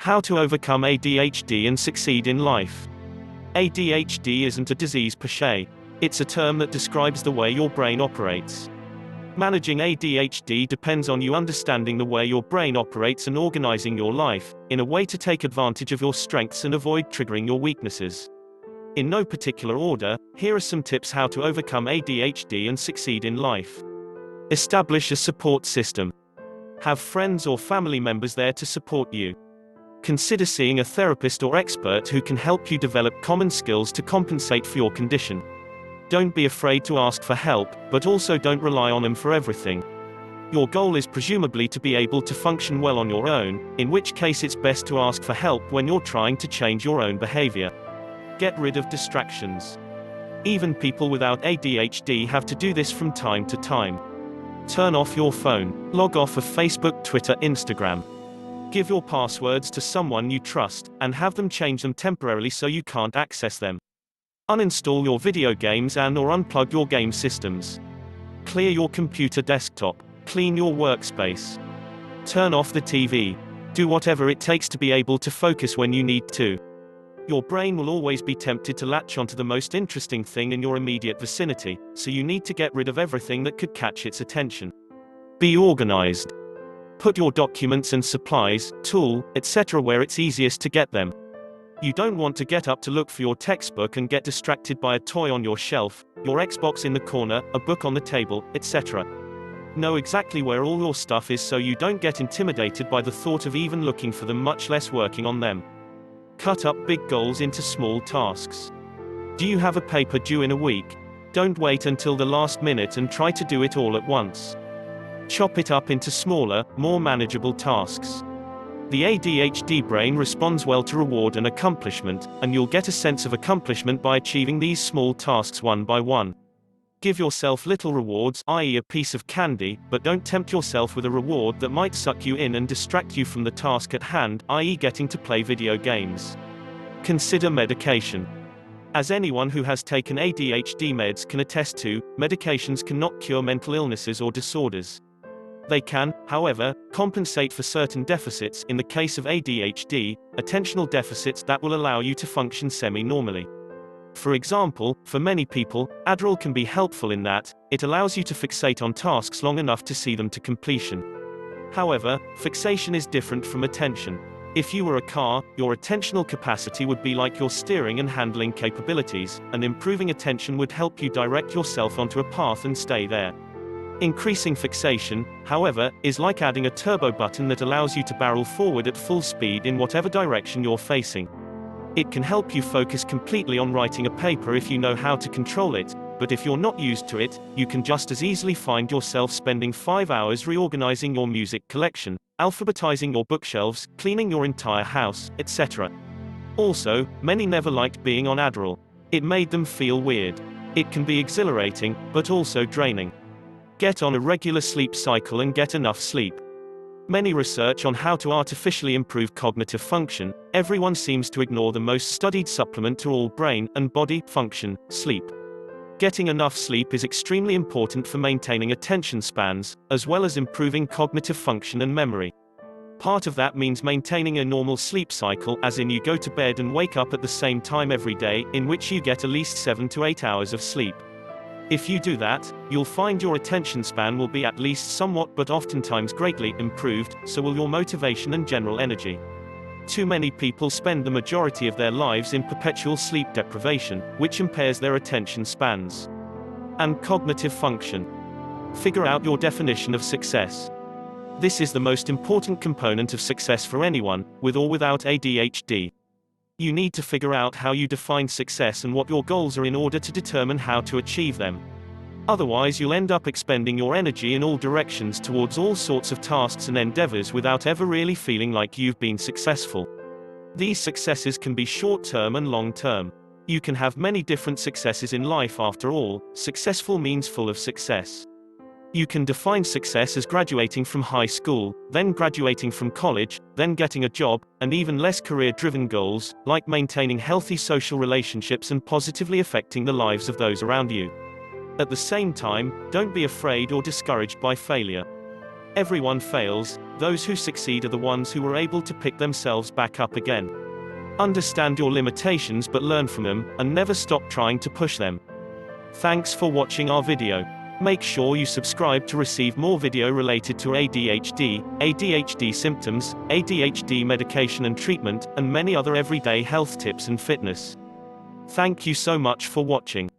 How to overcome ADHD and succeed in life. ADHD isn't a disease per se. It's a term that describes the way your brain operates. Managing ADHD depends on you understanding the way your brain operates and organizing your life in a way to take advantage of your strengths and avoid triggering your weaknesses. In no particular order, here are some tips how to overcome ADHD and succeed in life. Establish a support system. Have friends or family members there to support you. Consider seeing a therapist or expert who can help you develop common skills to compensate for your condition. Don't be afraid to ask for help, but also don't rely on them for everything. Your goal is presumably to be able to function well on your own, in which case it's best to ask for help when you're trying to change your own behavior. Get rid of distractions. Even people without ADHD have to do this from time to time. Turn off your phone. Log off of Facebook, Twitter, Instagram. Give your passwords to someone you trust, and have them change them temporarily so you can't access them. Uninstall your video games and/or unplug your game systems. Clear your computer desktop. Clean your workspace. Turn off the TV. Do whatever it takes to be able to focus when you need to. Your brain will always be tempted to latch onto the most interesting thing in your immediate vicinity, so you need to get rid of everything that could catch its attention. Be organized. Put your documents and supplies, tool, etc. where it's easiest to get them. You don't want to get up to look for your textbook and get distracted by a toy on your shelf, your Xbox in the corner, a book on the table, etc. Know exactly where all your stuff is so you don't get intimidated by the thought of even looking for them, much less working on them. Cut up big goals into small tasks. Do you have a paper due in a week? Don't wait until the last minute and try to do it all at once. Chop it up into smaller, more manageable tasks. The ADHD brain responds well to reward and accomplishment, and you'll get a sense of accomplishment by achieving these small tasks one by one. Give yourself little rewards, i.e. a piece of candy, but don't tempt yourself with a reward that might suck you in and distract you from the task at hand, i.e. getting to play video games. Consider medication. As anyone who has taken ADHD meds can attest to, medications cannot cure mental illnesses or disorders. They can, however, compensate for certain deficits, in the case of ADHD, attentional deficits that will allow you to function semi-normally. For example, for many people, Adderall can be helpful in that it allows you to fixate on tasks long enough to see them to completion. However, fixation is different from attention. If you were a car, your attentional capacity would be like your steering and handling capabilities, and improving attention would help you direct yourself onto a path and stay there. Increasing fixation, however, is like adding a turbo button that allows you to barrel forward at full speed in whatever direction you're facing. It can help you focus completely on writing a paper if you know how to control it, but if you're not used to it, you can just as easily find yourself spending 5 hours reorganizing your music collection, alphabetizing your bookshelves, cleaning your entire house, etc. Also, many never liked being on Adderall. It made them feel weird. It can be exhilarating, but also draining. Get on a regular sleep cycle and get enough sleep. Many research on how to artificially improve cognitive function, everyone seems to ignore the most studied supplement to all brain and body function, sleep. Getting enough sleep is extremely important for maintaining attention spans, as well as improving cognitive function and memory. Part of that means maintaining a normal sleep cycle, as in you go to bed and wake up at the same time every day, in which you get at least 7 to 8 hours of sleep. If you do that, you'll find your attention span will be at least somewhat but oftentimes greatly improved, so will your motivation and general energy. Too many people spend the majority of their lives in perpetual sleep deprivation, which impairs their attention spans and cognitive function. Figure out your definition of success. This is the most important component of success for anyone, with or without ADHD. You need to figure out how you define success and what your goals are in order to determine how to achieve them. Otherwise, you'll end up expending your energy in all directions towards all sorts of tasks and endeavors without ever really feeling like you've been successful. These successes can be short-term and long-term. You can have many different successes in life after all. Successful means full of success. You can define success as graduating from high school, then graduating from college, then getting a job, and even less career-driven goals, like maintaining healthy social relationships and positively affecting the lives of those around you. At the same time, don't be afraid or discouraged by failure. Everyone fails, those who succeed are the ones who are able to pick themselves back up again. Understand your limitations but learn from them, and never stop trying to push them. Thanks for watching our video. Make sure you subscribe to receive more video related to ADHD, ADHD symptoms, ADHD medication and treatment, and many other everyday health tips and fitness. Thank you so much for watching.